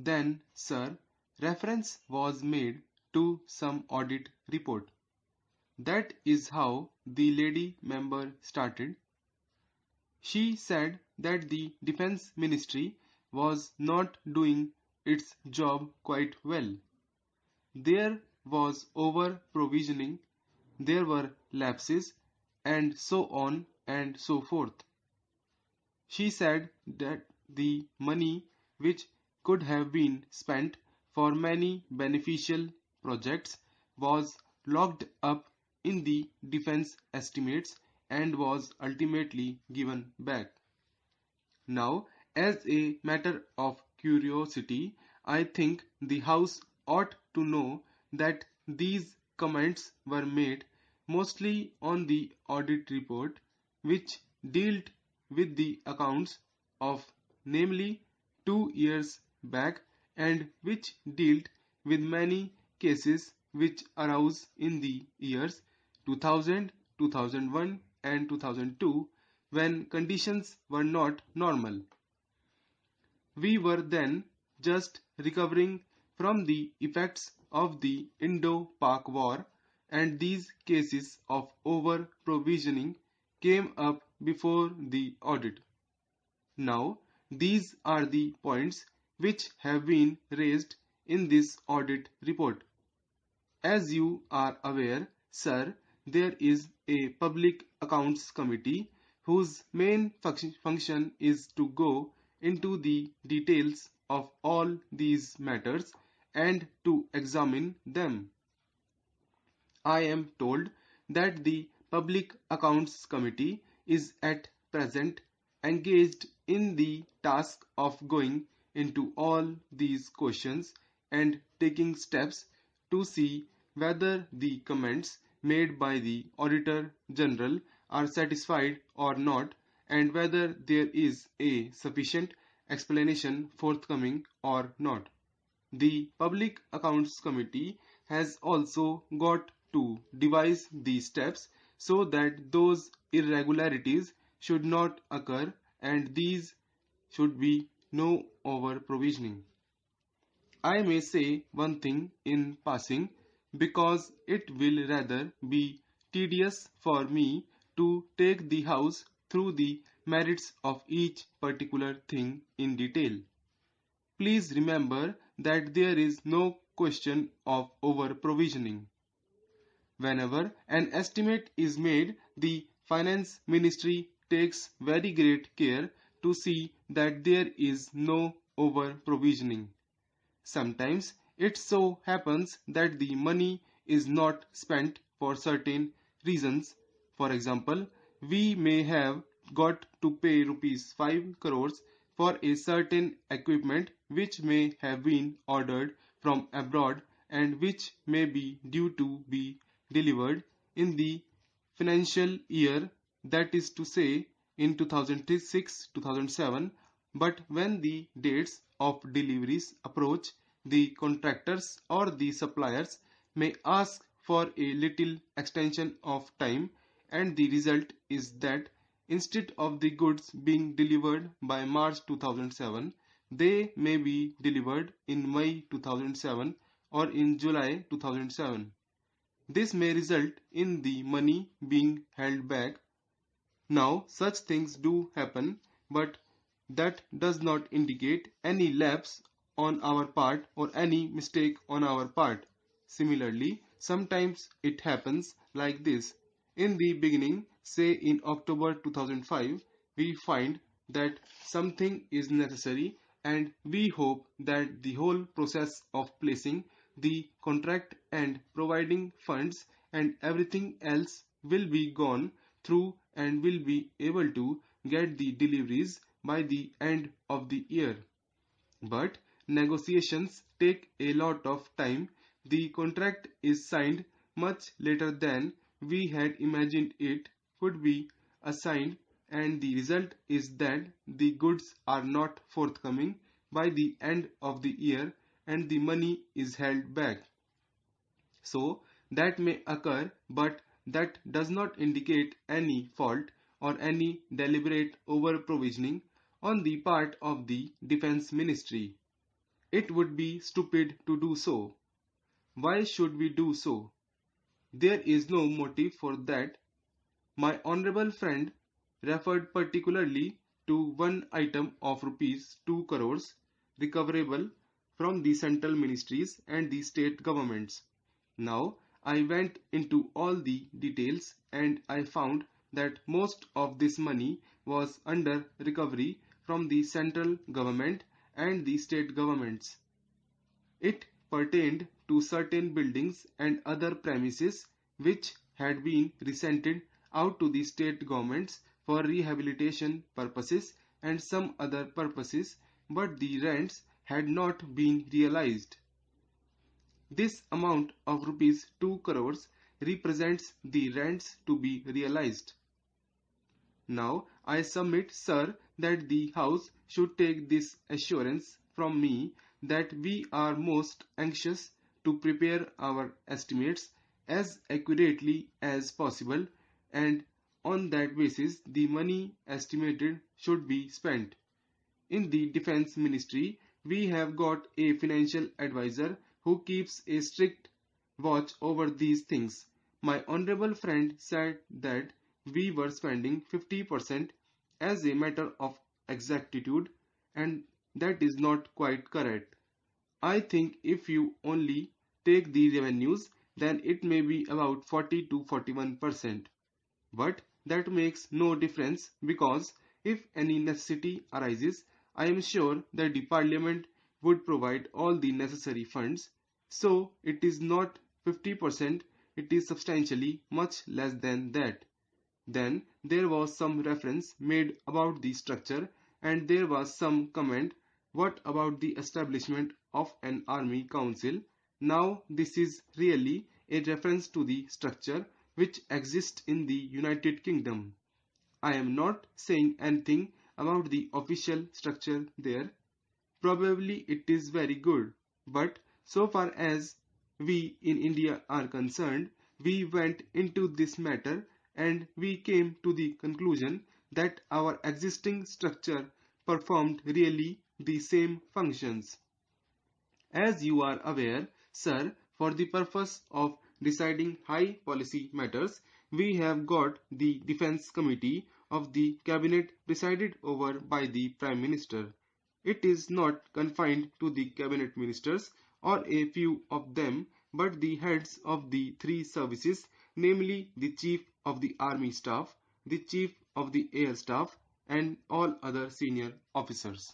Then, sir, reference was made to some audit report. That is how the lady member started. She said that the Defense Ministry was not doing its job quite well. There was over provisioning, there were lapses, and so on and so forth. She said that the money which could have been spent for many beneficial projects was locked up in the defense estimates and was ultimately given back. Now, as a matter of curiosity, I think the House ought to know that these comments were made mostly on the audit report, which dealt with the accounts of namely 2 years back and which dealt with many cases which arose in the years 2000, 2001 and 2002 when conditions were not normal. We were then just recovering from the effects of the Indo-Pak War, and these cases of over-provisioning came up before the audit. Now, these are the points which have been raised in this audit report. As you are aware, sir, there is a Public Accounts Committee whose main function is to go into the details of all these matters and to examine them. I am told that the Public Accounts Committee is at present engaged in the task of going into all these questions and taking steps to see whether the comments made by the Auditor General are satisfied or not, and whether there is a sufficient explanation forthcoming or not. The Public Accounts Committee has also got to devise the steps so that those irregularities should not occur, and these should be no over provisioning. I may say one thing in passing, because it will rather be tedious for me to take the House through the merits of each particular thing in detail. Please remember that there is no question of over provisioning. Whenever an estimate is made, the Finance Ministry takes very great care to see that there is no over provisioning. Sometimes it so happens that the money is not spent for certain reasons. For example, we may have got to pay rupees 5 crores for a certain equipment which may have been ordered from abroad and which may be due to be delivered in the financial year, that is to say in 2006-2007, but when the dates of deliveries approach, the contractors or the suppliers may ask for a little extension of time, and the result is that instead of the goods being delivered by March 2007, they may be delivered in May 2007 or in July 2007. This may result in the money being held back. Now, such things do happen, but that does not indicate any lapse on our part or any mistake on our part. Similarly, sometimes it happens like this. In the beginning, say in October 2005, we find that something is necessary, and we hope that the whole process of placing the contract and providing funds and everything else will be gone through and will be able to get the deliveries by the end of the year. But negotiations take a lot of time. The contract is signed much later than we had imagined it could be assigned, and the result is that the goods are not forthcoming by the end of the year and the money is held back. So that may occur, but that does not indicate any fault or any deliberate over provisioning on the part of the Defense Ministry. It would be stupid to do so. Why should we do so? There is no motive for that. My honorable friend referred particularly to one item of rupees 2 crores recoverable from the central ministries and the state governments. Now, I went into all the details and I found that most of this money was under recovery from the central government and the state governments. It pertained to certain buildings and other premises which had been resented out to the state governments for rehabilitation purposes and some other purposes, but the rents had not been realized. This amount of rupees 2 crores represents the rents to be realized. Now I submit, sir, that the House should take this assurance from me that we are most anxious to prepare our estimates as accurately as possible, and on that basis the money estimated should be spent. In the Defense Ministry, we have got a financial advisor who keeps a strict watch over these things. My honorable friend said that we were spending 50% as a matter of exactitude, and that is not quite correct. I think if you only take the revenues, then it may be about 40 to 41%. But that makes no difference because if any necessity arises, I am sure that the Parliament would provide all the necessary funds. So it is not 50%, it is substantially much less than that. Then there was some reference made about the structure and there was some comment, what about the establishment of an army council? Now this is really a reference to the structure which exists in the United Kingdom. I am not saying anything about the official structure there. Probably it is very good, but so far as we in India are concerned, we went into this matter and we came to the conclusion that our existing structure performed really the same functions. As you are aware, sir, for the purpose of deciding high policy matters, we have got the Defence Committee of the Cabinet presided over by the Prime Minister. It is not confined to the Cabinet Ministers or a few of them, but the heads of the three services, namely the Chief of the Army Staff, the Chief of the Air Staff, and all other senior officers.